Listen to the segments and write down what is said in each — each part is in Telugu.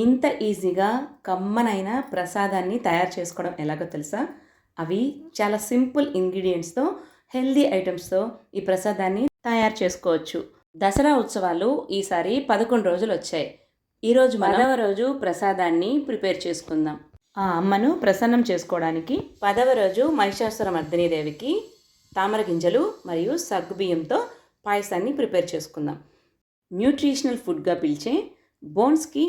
ఇంత ఈజీగా కమ్మనైన ప్రసాదాన్ని తయారు చేసుకోవడం ఎలాగో తెలుసా? అవి చాలా సింపుల్ ఇంగ్రీడియంట్స్‌తో, హెల్తీ ఐటెమ్స్‌తో ఈ ప్రసాదాన్ని తయారు చేసుకోవచ్చు. దసరా ఉత్సవాలు ఈసారి 11 రోజులొచ్చాయి. ఈరోజు 10వ రోజు ప్రసాదాన్ని ప్రిపేర్ చేసుకుందాం. ఆ అమ్మను ప్రసన్నం చేసుకోవడానికి 10వ రోజు మహిషాసురమర్దిని దేవికి తామర గింజలు మరియు సగ్గుబియ్యంతో పాయసాన్ని ప్రిపేర్ చేసుకుందాం. న్యూట్రిషనల్ ఫుడ్గా పిలిచే బోన్స్కి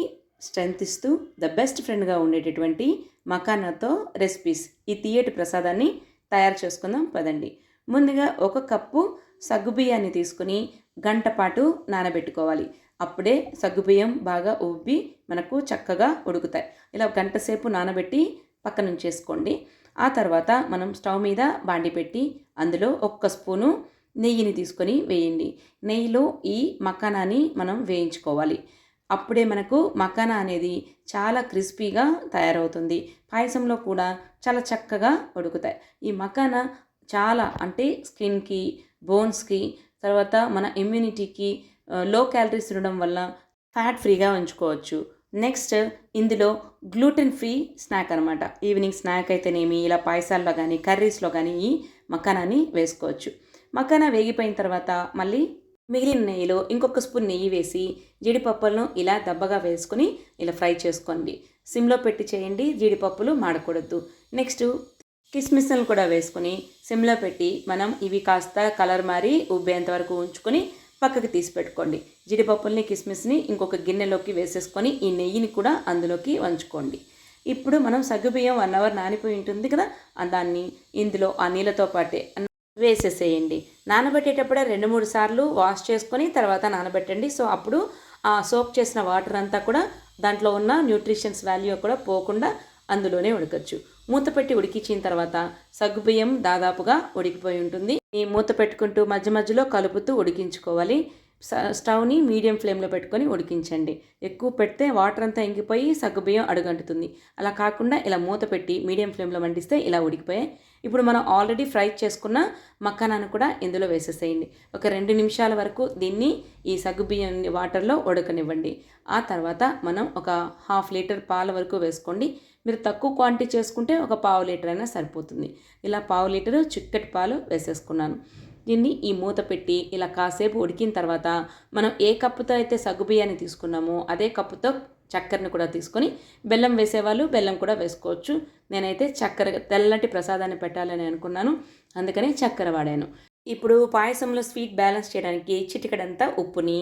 స్ట్రెంత్ ఇస్తూ ద బెస్ట్ ఫ్రెండ్గా ఉండేటటువంటి మకానాతో రెసిపీస్ ఈ తీయటి ప్రసాదాన్ని తయారు చేసుకుందాం పదండి. ముందుగా 1 కప్పు సగ్గుబియ్యాన్ని తీసుకుని గంట పాటు నానబెట్టుకోవాలి. అప్పుడే సగ్గుబియ్యం బాగా ఉబ్బి మనకు చక్కగా ఉడుకుతాయి. ఇలా గంట సేపు నానబెట్టి పక్కన ఉంచేసుకోండి. ఆ తర్వాత మనం స్టవ్ మీద బాండి పెట్టి అందులో 1 స్పూను నెయ్యిని తీసుకొని వేయండి. నెయ్యిలో ఈ మకానాన్ని మనం వేయించుకోవాలి. అప్పుడే మనకు మకానా అనేది చాలా క్రిస్పీగా తయారవుతుంది. పాయసంలో కూడా చాలా చక్కగా ఉడుకుతాయి. ఈ మకానా చాలా అంటే స్కిన్కి, బోన్స్కి, తర్వాత మన ఇమ్యూనిటీకి లో క్యాలరీస్ ఉండడం వల్ల ఫ్యాట్ ఫ్రీగా ఉంచుకోవచ్చు. నెక్స్ట్ ఇందులో గ్లూటెన్ ఫ్రీ స్నాక్ అనమాట. ఈవినింగ్ స్నాక్ అయితేనేమి, ఇలా పాయసాల్లో కానీ కర్రీస్లో కానీ ఈ మకానాని వేసుకోవచ్చు. మకానా వేగిపోయిన తర్వాత మళ్ళీ మిగిలిన నెయ్యిలో ఇంకొక స్పూన్ నెయ్యి వేసి జీడిపప్పులను ఇలా దబ్బగా వేసుకొని ఇలా ఫ్రై చేసుకోండి. సిమ్లో పెట్టి చేయండి, జీడిపప్పులు మాడకూడదు. నెక్స్ట్ కిస్మిస్లను కూడా వేసుకొని సిమ్లో పెట్టి మనం ఇవి కాస్త కలర్ మారి ఉబ్బేంత వరకు ఉంచుకొని పక్కకి తీసి పెట్టుకోండి. జీడిపప్పుల్ని కిస్మిస్ని ఇంకొక గిన్నెలోకి వేసేసుకొని ఈ నెయ్యిని కూడా అందులోకి వంచుకోండి. ఇప్పుడు మనం సగ్గుబియ్యం 1 అవర్ నానిపోయి ఉంటుంది కదా, దాన్ని ఇందులో ఆ నీళ్ళతో పాటే వేసేసేయండి. నానబెట్టేటప్పుడే 2-3 సార్లు వాష్ చేసుకొని తర్వాత నానబెట్టండి. సో అప్పుడు ఆ సోక్ చేసిన వాటర్ అంతా కూడా దాంట్లో ఉన్న న్యూట్రిషన్స్ వాల్యూ కూడా పోకుండా అందులోనే ఉడకచ్చు. మూత పెట్టి ఉడికించిన తర్వాత సగ్గుబియ్యం దాదాపుగా ఉడికిపోయి ఉంటుంది. ఈ మూత పెట్టుకుంటూ మధ్య మధ్యలో కలుపుతూ ఉడికించుకోవాలి. స్టవ్ని మీడియం ఫ్లేమ్లో పెట్టుకొని ఉడికించండి. ఎక్కువ పెడితే వాటర్ అంతా ఇంకిపోయి సగ్గుబియ్యం అడుగంటుతుంది. అలా కాకుండా ఇలా మూత పెట్టి మీడియం ఫ్లేమ్లో వండిస్తే ఇలా ఉడికిపోయాయి. ఇప్పుడు మనం ఆల్రెడీ ఫ్రై చేసుకున్న మక్కానాను కూడా ఇందులో వేసేసేయండి. ఒక 2 నిమిషాల వరకు దీన్ని ఈ సగ్గుబియ్యం వాటర్లో ఉడకనివ్వండి. ఆ తర్వాత మనం ఒక 1/2 లీటర్ పాల వరకు వేసుకోండి. మీరు తక్కువ క్వాంటిటీ చేసుకుంటే ఒక 1/4 లీటర్ అయినా సరిపోతుంది. ఇలా 1/4 లీటరు చిక్కటి పాలు వేసేసుకున్నాను. దీన్ని ఈ మూత పెట్టి ఇలా కాసేపు ఉడికిన తర్వాత మనం ఏ కప్పుతో అయితే సగ్గుబియ్యాన్ని తీసుకున్నామో అదే కప్పుతో చక్కెరను కూడా తీసుకొని, బెల్లం వేసేవాళ్ళు బెల్లం కూడా వేసుకోవచ్చు. నేనైతే చక్కెర తెల్లటి ప్రసాదాన్ని పెట్టాలని అనుకున్నాను, అందుకని చక్కెర వాడాను. ఇప్పుడు పాయసంలో స్వీట్ బ్యాలెన్స్ చేయడానికి చిటికెడంతా ఉప్పుని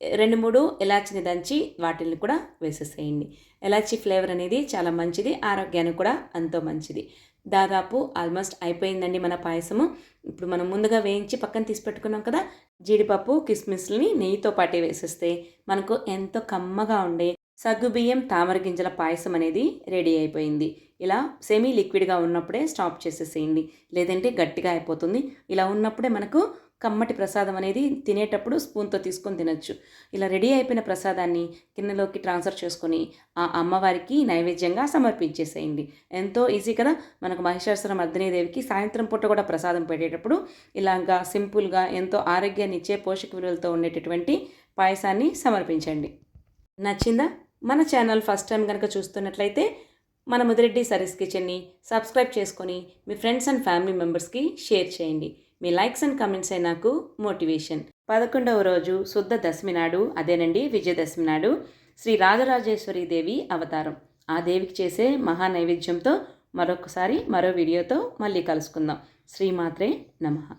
2-3 ఇలాచిని దంచి వాటిని కూడా వేసేసేయండి. ఇలాచీ ఫ్లేవర్ అనేది చాలా మంచిది, ఆరోగ్యానికి కూడా ఎంతో మంచిది. దాదాపు ఆల్మోస్ట్ అయిపోయిందండి మన పాయసము. ఇప్పుడు మనం ముందుగా వేయించి పక్కన తీసి పెట్టుకున్నాం కదా, జీడిపప్పు కిస్మిస్ని నెయ్యితో పాటే వేసేస్తే మనకు ఎంతో కమ్మగా ఉండే సగ్గుబియ్యం తామర గింజల పాయసం అనేది రెడీ అయిపోయింది. ఇలా సెమీ లిక్విడ్గా ఉన్నప్పుడే స్టాప్ చేసేసేయండి, లేదంటే గట్టిగా అయిపోతుంది. ఇలా ఉన్నప్పుడే మనకు కమ్మటి ప్రసాదం అనేది తినేటప్పుడు స్పూన్తో తీసుకొని తినచ్చు. ఇలా రెడీ అయిపోయిన ప్రసాదాన్ని గిన్నెలోకి ట్రాన్స్ఫర్ చేసుకొని ఆ అమ్మవారికి నైవేద్యంగా సమర్పించేసేయండి. ఎంతో ఈజీ కదా. మనకు మహిషాసురమర్దిని దేవికి సాయంత్రం పూట కూడా ప్రసాదం పెట్టేటప్పుడు ఇలాగా సింపుల్గా ఎంతో ఆరోగ్యాన్ని ఇచ్చే పోషక విలువలతో ఉండేటటువంటి పాయసాన్ని సమర్పించండి. నచ్చిందా? మన ఛానల్ ఫస్ట్ టైం కనుక చూస్తున్నట్లయితే మన ముదిరెడ్డి సరీస్ కిచెన్ని సబ్స్క్రైబ్ చేసుకొని మీ ఫ్రెండ్స్ అండ్ ఫ్యామిలీ మెంబర్స్కి షేర్ చేయండి. మీ లైక్స్ అండ్ కమెంట్సే నాకు మోటివేషన్. 11వ రోజు శుద్ధ దశమి నాడు, అదేనండి విజయదశమి నాడు, శ్రీ రాజరాజేశ్వరి దేవి అవతారం. ఆ దేవికి చేసే మహా నైవేద్యంతో మరొకసారి మరో వీడియోతో మళ్ళీ కలుసుకుందాం. శ్రీమాత్రే నమః.